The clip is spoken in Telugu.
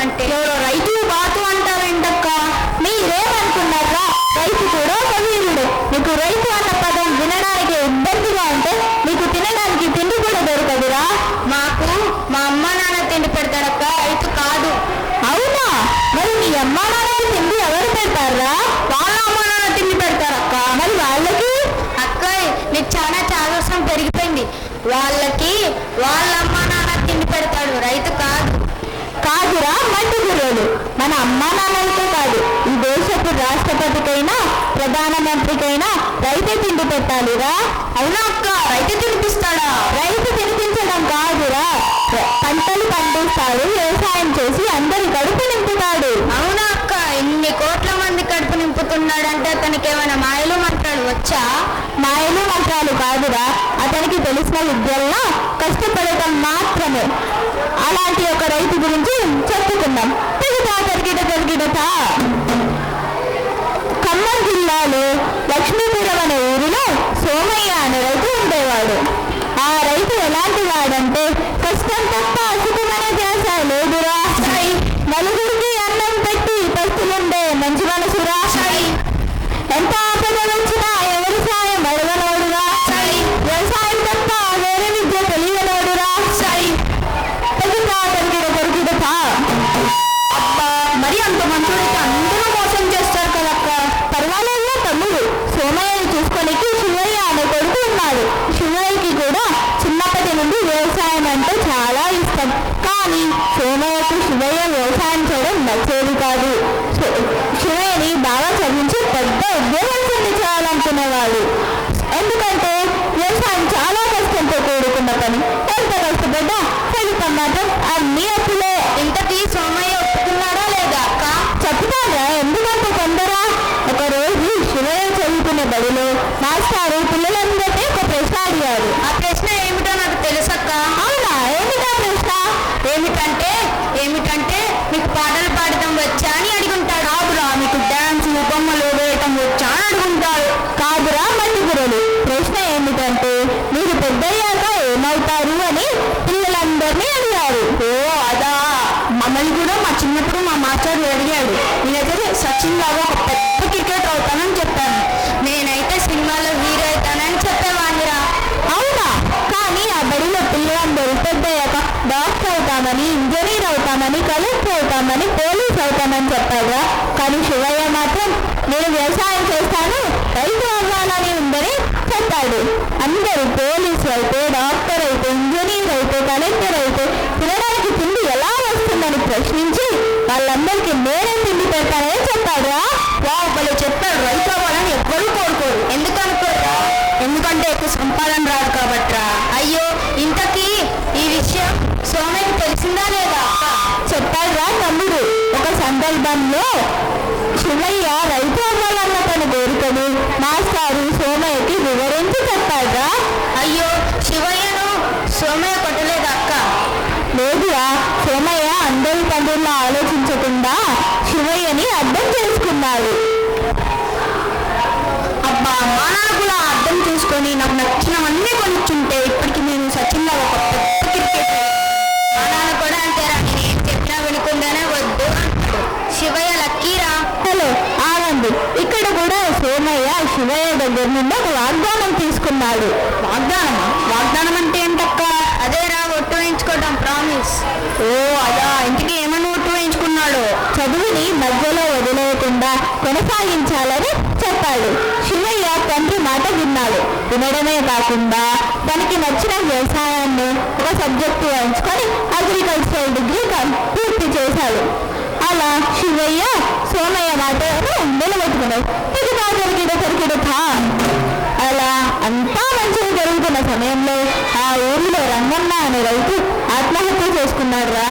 అంటే. రైతు బాతు అంటావేంటక్క? మీరేమనుకున్నారా? రైతు కూడా ఒక వీరుడు. మీకు రైతు అన్న పదం వినడానికి ఇబ్బందిగా ఉంటే మీకు తినడానికి తిండి కూడా దొరకదురా. మాకు మా అమ్మ నాన్న తిండి పెడతారక్క, రైతు కాదు. అవునా? మరి మీ అమ్మ నాన్నకి తిండి ఎవరు పెడతారా? వాళ్ళ అమ్మ నాన్న తిండి పెడతారక్క. మరి వాళ్ళకి? అక్క నీకు చాలా చాదస్యం పెరిగిపోయింది. వాళ్ళకి వాళ్ళ అమ్మ నాన్న తిండి పెడతాడు, రైతు కాదు. కాదురా మట్టి గురువులు, మన అమ్మా నాన్నలతో కాదు, ఈ దేశపు రాష్ట్రపతికైనా ప్రధానమంత్రికైనా రైతే తిండి పెట్టాలిరా. అవునా అక్క, రైతు తినిపిస్తాడా? రైతు తినిపించడం కాదురా, పంటలు పండిస్తాడు, వ్యవసాయం చేసి అందరి కడుపు నింపుతాడు. అవునా అక్క, ఇన్ని కోట్ల మంది కడుపు నింపుతున్నాడంటే అతనికి ఏమైనా మాయలు మంత్రాలు వచ్చా? మాయలు మంత్రాలు కాదురా, అతనికి తెలిసిన విద్యల్లో కష్టపడటం మాత్రమే. అలాంటి ఒక రైతు గురించి చెప్పుకుందాం. తిరుగుతా ఖమ్మం జిల్లాలో లక్ష్మీపురం అనే ఊరిలో సోమయ్య అనే రైతు ఉండేవాడు. ఆ రైతు ఎలాంటి వాడంటే కష్టం తప్ప అసుఖమైన ధ్యాస లేదురా. నలుగురికి అన్నం పెట్టి పస్తులుండే మంచి మనసురా. ఎంత ఆపద వచ్చినా ఎవరి సాయం అడగనోడురా. వ్యవసాయం తప్ప వేరే విద్య తెలియనోడురా. దొరికిడతా అబ్బా, మరి అంత మంచోడైతే అందరూ మోసం చేస్తారు కదక్క. పర్వాలేదు తమ్ముడు, సోమయ్యని చూసుకోనికి శివయ్య అనే కొడుకు ఉన్నాడు. శివయ్యకి కూడా చిన్నప్పటి నుండి వ్యవసాయం అంటే చాలా ఇష్టం. కానీ సోమయ్యకు శివయ్య వ్యవసాయం చేయడం నచ్చేది కాదు. శివయ్యని బాగా చదివించి పెద్ద ఉద్యోగం చేయాలనుకునేవాడు. ఎందుకంటే వ్యవసాయం చాలా కష్టంతో కూడుకున్న పని. ఎంత కష్టపడ్డా ఫలితం మాత్రం అన్ని అప్పులే. ఇంతకీ సోమయ్య ఒప్పుకున్నాడా లేదా అక్క? చెప్తారా, ఎందుకంటే తొందర. ఒకరోజు శివయ్య చదువుకునే బడిలో మాస్టారు పిల్లలందరినీ ఒక ప్రశ్న అడిగారు. ఆ ప్రశ్న ఏమిటో నాకు తెలుసక్క. అవునా? ఏమిటా ప్రశ్న? ఏమిటంటే మీకు పాటలు పాడటం వచ్చా అని అడుగుంటాడు. కాదురా, మీకు డాన్స్ బొమ్మలు వేయటం వచ్చా అని అడుగుంటాడు. కాదురా మట్టి గురువులు, ప్రశ్న ఏమిటంటే మీరు పెద్దయ్యాక ఏమవుతారు అని పిల్లలందరినీ అడిగారు. ఓ అదా, మమ్మల్ని కూడా మా చిన్నప్పుడు మా మాస్టర్ అడిగాడు. నేనైతే సచిన్ లాగా ఒక పెద్ద క్రికెటర్ అవుతానని చెప్పాను. నేనైతే సినిమాలో హీరో అవుతానని చెప్పేవాడిరా. అవునా? కానీ ఆ బడిలో పిల్లలందరూ పెద్దయ్యాక డాక్టర్ అవుతామని, ఇంజనీర్ అవుతామని, కలెక్టర్ అవుతామని, పోలీస్ అవుతామని చెప్పారా. కానీ శివయ్య మాత్రం నేను వ్యవసాయం చేస్తాను, రైతు అవ్వాలని ఉందని చెప్పాడు. అందరూ పోలీసు అయితే, డాక్టర్ అయితే, ఇంజనీర్ అయితే, కలెక్టర్ అయితే తినడానికి తిండి ఎలా వస్తుందని ప్రశ్నించి వాళ్ళందరికీ నేనే తిండి పెడతానని చెప్పాడురా. వాళ్ళు చెప్పాడు, రైతు అవ్వాలని ఎవ్వరూ కోరుకోరు. ఎందుకు అనుకోరా? ఎందుకంటే ఎక్కువ సంపాదన రాదు కాబట్రా. అయ్యో, ఇంతకీ ఈ విషయం సోమయ్యకి తెలిసిందా లేదా అక్క? చెప్పాడురా తమ్ముడు. ఒక సందర్భంలో శివయ్య రైతు అవ్వాలన్న తన కోరికను మాస్టారు సోమయ్యకి వివరించి చెప్పాడురా. అయ్యో, శివయ్యను సోమయ్య కొట్టలేదా అక్క? లేదురా, సోమయ్య అందరి తండ్రుల్లో ఆలోచించకుండా శివయ్యని అర్థం చేసుకున్నాడు. అబ్బా, మా నాన్న కూడా అర్థం చేసుకొని నాకు నచ్చినవన్నీ కొనిచ్చుంటే ఇప్పటికి నేను సచిన్ లాగా ఒక పెద్ద క్రికెటర్. మా నాన్న కూడా అంతేరా, నేను ఏం చెప్పినా వినుకుండానే వద్దు అంటాడు. శివయ్య లక్కీరా. హలో ఆగండి, ఇక్కడ కూడా సోమయ్య శివయ్య దగ్గర నుండి ఒక వాగ్దానం తీసుకున్నాడు. వాగ్దానమా? వాగ్దానం అంటే ఏంటక్క? అదేరా, ఒట్టు వేయించుకోవడం, ప్రామిస్. ఓ అదా, ఇంటికి ఏమని ఒట్టు వేయించుకున్నాడు? చదువుని మధ్యలో వదిలేయకుండా కొనసాగించాలని చెప్పాడు. శివయ్య తండ్రి మాట విన్నాడు. వినడమే కాకుండా తనకి నచ్చిన వ్యవసాయాన్ని ఒక సబ్జెక్టు ఎంచుకొని అగ్రికల్చరల్ డిగ్రీ పూర్తి చేశాడు. అలా శివయ్య సోమయ్య మాటను నిలబెట్టుకున్నాడు. అలా అంతా మంచిగా జరుగుతున్న సమయంలో ఆ ఊరిలో రంగన్న అనే రైతు ఆత్మహత్య చేసుకున్నాడు రా.